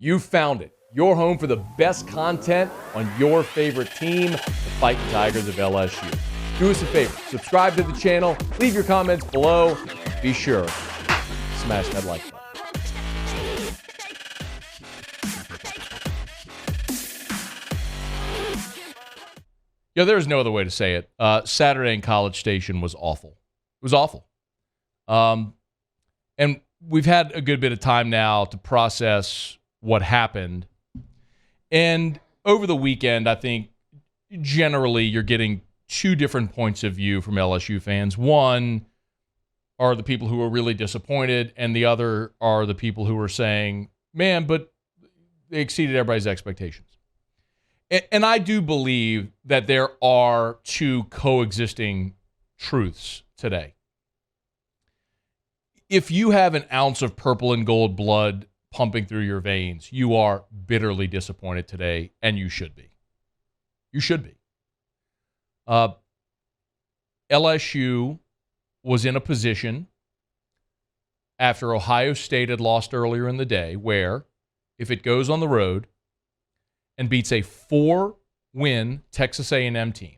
You found it. Your home for the best content on your favorite team, the Fighting Tigers of LSU. Do us a favor. Subscribe to the channel. Leave your comments below. Be sure to smash that like button. Yeah, there's no other way to say it. Saturday in College Station was awful. It was awful. And we've had a good bit of time now to process what happened. And over the weekend, I think generally you're getting two different points of view from LSU fans. One are the people who are really disappointed, and the other are the people who are saying, man, but they exceeded everybody's expectations. And I do believe that there are two coexisting truths today. If you have an ounce of purple and gold blood pumping through your veins, you are bitterly disappointed today, and you should be. You should be. LSU was in a position after Ohio State had lost earlier in the day where if it goes on the road and beats a 4-win Texas A&M team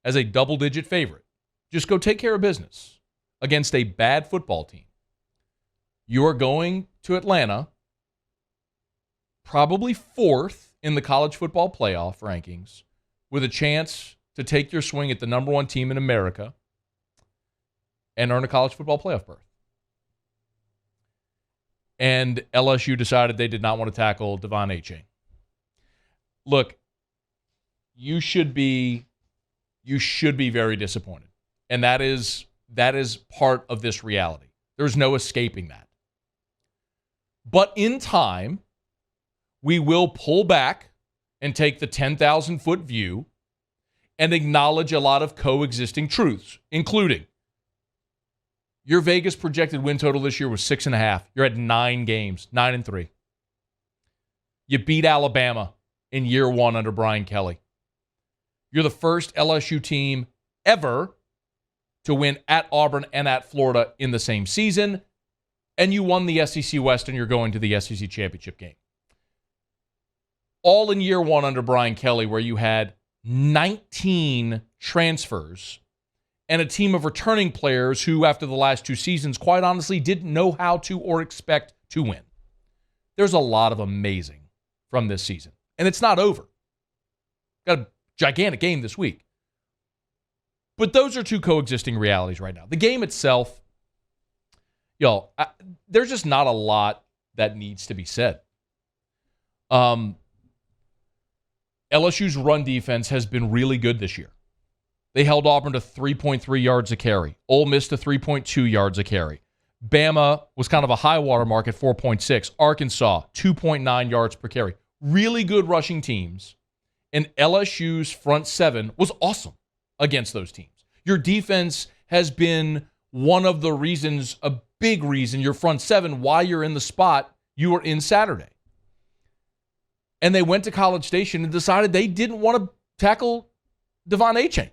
as a double-digit favorite, just go take care of business against a bad football team. You are going to Atlanta, probably fourth in the college football playoff rankings, with a chance to take your swing at the number one team in America and earn a college football playoff berth. And LSU decided they did not want to tackle Devon Achane. Look, you should be very disappointed. And that is part of this reality. There's no escaping that. But in time, we will pull back and take the 10,000-foot view and acknowledge a lot of coexisting truths, including your Vegas projected win total this year was 6.5. You're at 9 games, 9-3. You beat Alabama in year one under Brian Kelly. You're the first LSU team ever to win at Auburn and at Florida in the same season, and you won the SEC West and you're going to the SEC Championship game. All in year one under Brian Kelly, where you had 19 transfers and a team of returning players who, after the last 2 seasons, quite honestly, didn't know how to or expect to win. There's a lot of amazing from this season, and it's not over. Got a gigantic game this week. But those are two coexisting realities right now. The game itself, there's just not a lot that needs to be said. LSU's run defense has been really good this year. They held Auburn to 3.3 yards a carry. Ole Miss to 3.2 yards a carry. Bama was kind of a high water mark at 4.6. Arkansas, 2.9 yards per carry. Really good rushing teams. And LSU's front seven was awesome against those teams. Your defense has been one of the reasons, a big reason, your front seven, why you're in the spot you were in Saturday. And they went to College Station and decided they didn't want to tackle Devon Achane.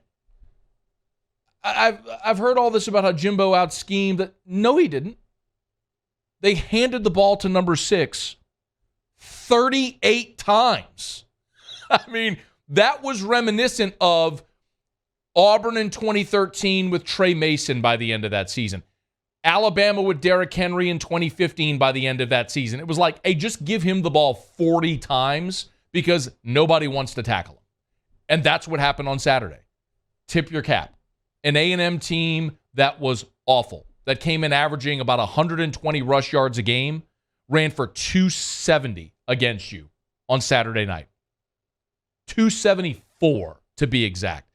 I've heard all this about how Jimbo out-schemed. No, he didn't. They handed the ball to number 6 38 times. I mean, that was reminiscent of Auburn in 2013 with Trey Mason by the end of that season. Alabama with Derrick Henry in 2015 by the end of that season. It was like, hey, just give him the ball 40 times because nobody wants to tackle him. And that's what happened on Saturday. Tip your cap. An A&M team that was awful, that came in averaging about 120 rush yards a game, ran for 270 against you on Saturday night. 274 to be exact.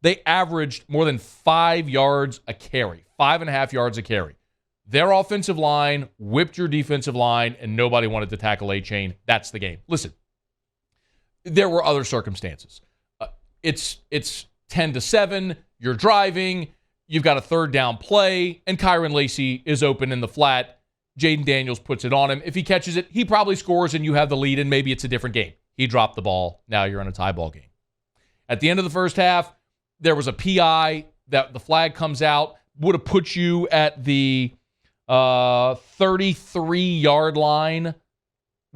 They averaged more than 5 yards a carry, 5.5 yards a carry. Their offensive line whipped your defensive line, and nobody wanted to tackle Achane. That's the game. Listen, there were other circumstances. It's 10-7. You're driving. You've got a third down play, and Kyron Lacy is open in the flat. Jaden Daniels puts it on him. If he catches it, he probably scores, and you have the lead, and maybe it's a different game. He dropped the ball. Now you're in a tie ball game. At the end of the first half, there was a PI that the flag comes out, would have put you at the 33-yard line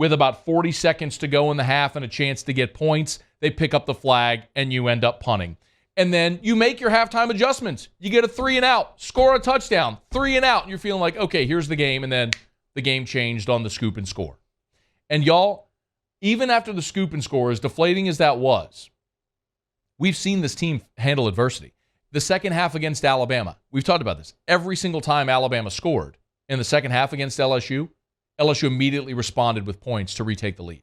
with about 40 seconds to go in the half and a chance to get points, they pick up the flag and you end up punting. And then you make your halftime adjustments. You get a 3 and out, score a touchdown, 3 and out, and you're feeling like, okay, here's the game, and then the game changed on the scoop and score. And y'all, even after the scoop and score, as deflating as that was, we've seen this team handle adversity. The second half against Alabama, we've talked about this. Every single time Alabama scored in the second half against LSU, LSU immediately responded with points to retake the lead.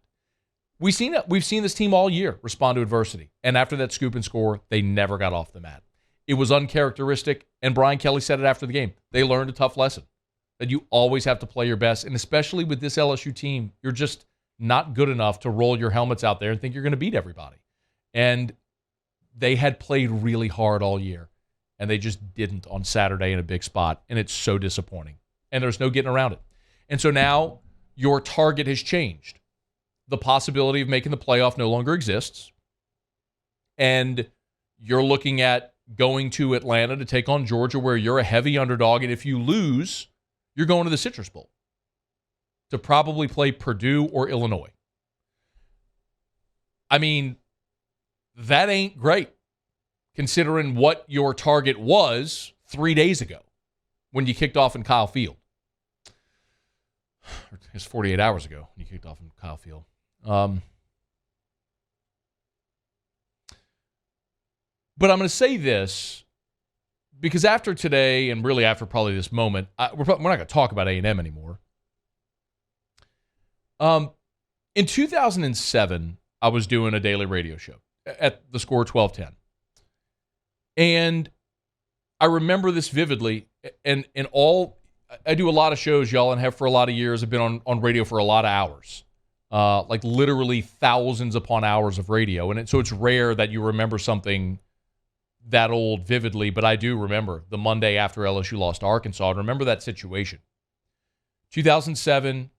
We've seen this team all year respond to adversity. And after that scoop and score, they never got off the mat. It was uncharacteristic, and Brian Kelly said it after the game. They learned a tough lesson, that you always have to play your best. And especially with this LSU team, you're just not good enough to roll your helmets out there and think you're going to beat everybody. And they had played really hard all year, and they just didn't on Saturday in a big spot, and it's so disappointing. And there's no getting around it. And so now your target has changed. The possibility of making the playoff no longer exists, and you're looking at going to Atlanta to take on Georgia, where you're a heavy underdog, and if you lose, you're going to the Citrus Bowl to probably play Purdue or Illinois. I mean, that ain't great, considering what your target was 3 days ago when you kicked off in Kyle Field. It's 48 hours ago when you kicked off in Kyle Field. But I'm going to say this because after today, and really after probably this moment, we're not going to talk about A&M anymore. In 2007, I was doing a daily radio show at the Score 1210. And I remember this vividly, and I do a lot of shows, y'all, and have for a lot of years. I've been on radio for a lot of hours. Like literally thousands upon hours of radio. And so it's rare that you remember something that old vividly, but I do remember the Monday after LSU lost to Arkansas. I remember that situation. 2007,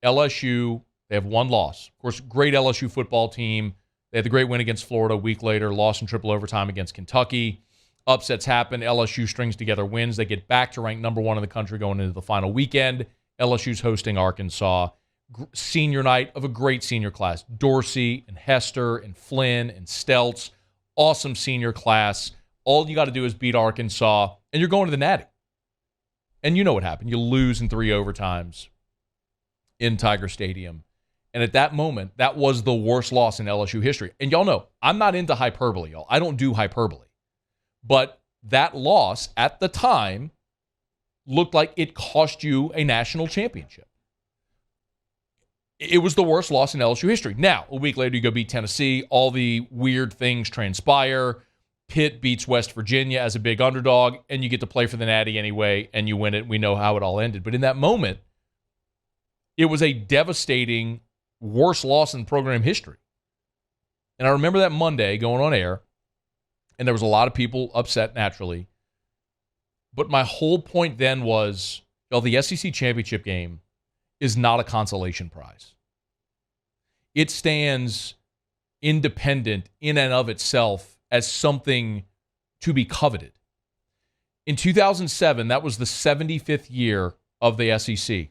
LSU, they have one loss. Of course, great LSU football team. They had the great win against Florida a week later, lost in triple overtime against Kentucky. Upsets happen. LSU strings together wins. They get back to rank number 1 in the country going into the final weekend. LSU's hosting Arkansas. Senior night of a great senior class. Dorsey and Hester and Flynn and Stelz. Awesome senior class. All you got to do is beat Arkansas, and you're going to the Natty. And you know what happened. You lose in 3 overtimes in Tiger Stadium. And at that moment, that was the worst loss in LSU history. And y'all know, I'm not into hyperbole, y'all. I don't do hyperbole. But that loss at the time looked like it cost you a national championship. It was the worst loss in LSU history. Now, a week later, you go beat Tennessee. All the weird things transpire. Pitt beats West Virginia as a big underdog, and you get to play for the Natty anyway, and you win it. We know how it all ended. But in that moment, it was a devastating, worst loss in program history. And I remember that Monday going on air, and there was a lot of people upset naturally. But my whole point then was, the SEC championship game is not a consolation prize. It stands independent in and of itself as something to be coveted. In 2007, that was the 75th year of the SEC,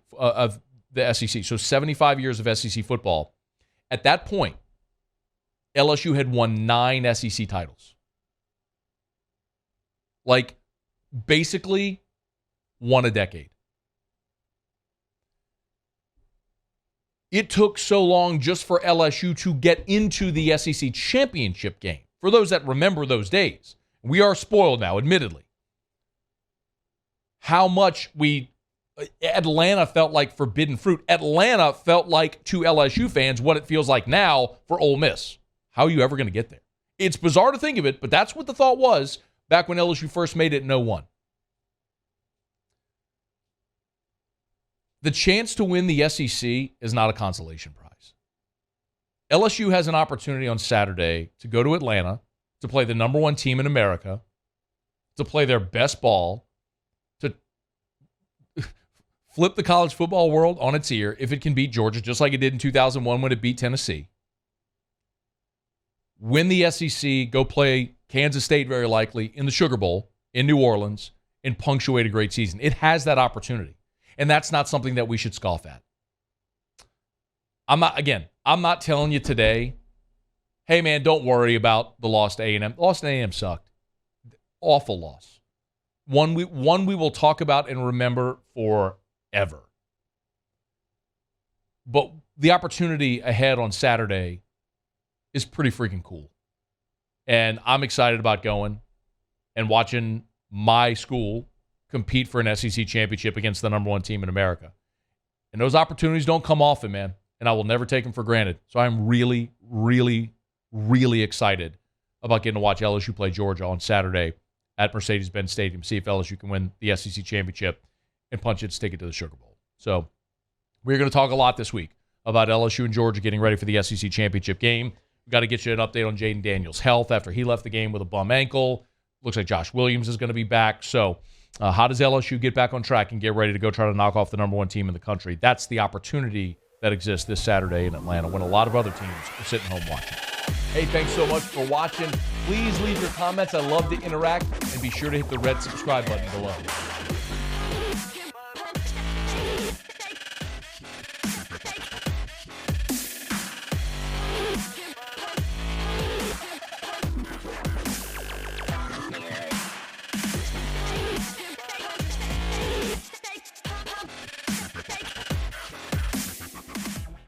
So 75 years of SEC football. At that point, LSU had won 9 SEC titles. Like, basically, won a decade. It took so long just for LSU to get into the SEC championship game. For those that remember those days, we are spoiled now, admittedly. How much Atlanta felt like forbidden fruit. Atlanta felt like, to LSU fans, what it feels like now for Ole Miss. How are you ever going to get there? It's bizarre to think of it, but that's what the thought was back when LSU first made it in 2001. The chance to win the SEC is not a consolation prize. LSU has an opportunity on Saturday to go to Atlanta, to play the number 1 team in America, to play their best ball, to flip the college football world on its ear if it can beat Georgia, just like it did in 2001 when it beat Tennessee. Win the SEC, go play Kansas State very likely in the Sugar Bowl in New Orleans, and punctuate a great season. It has that opportunity. And that's not something that we should scoff at. I'm not telling you today, hey, man, don't worry about the loss to A&M. The loss to A&M sucked. Awful loss. One we will talk about and remember forever. But the opportunity ahead on Saturday is pretty freaking cool. And I'm excited about going and watching my school compete for an SEC championship against the number one team in America. And those opportunities don't come often, man. And I will never take them for granted. So I'm really, really, really excited about getting to watch LSU play Georgia on Saturday at Mercedes-Benz Stadium, see if LSU can win the SEC championship and punch its ticket to the Sugar Bowl. So we're going to talk a lot this week about LSU and Georgia getting ready for the SEC championship game. We've got to get you an update on Jaden Daniels' health after he left the game with a bum ankle. Looks like Josh Williams is going to be back. So how does LSU get back on track and get ready to go try to knock off the number one team in the country? That's the opportunity that exists this Saturday in Atlanta when a lot of other teams are sitting home watching. Hey, thanks so much for watching. Please leave your comments. I love to interact. And be sure to hit the red subscribe button below.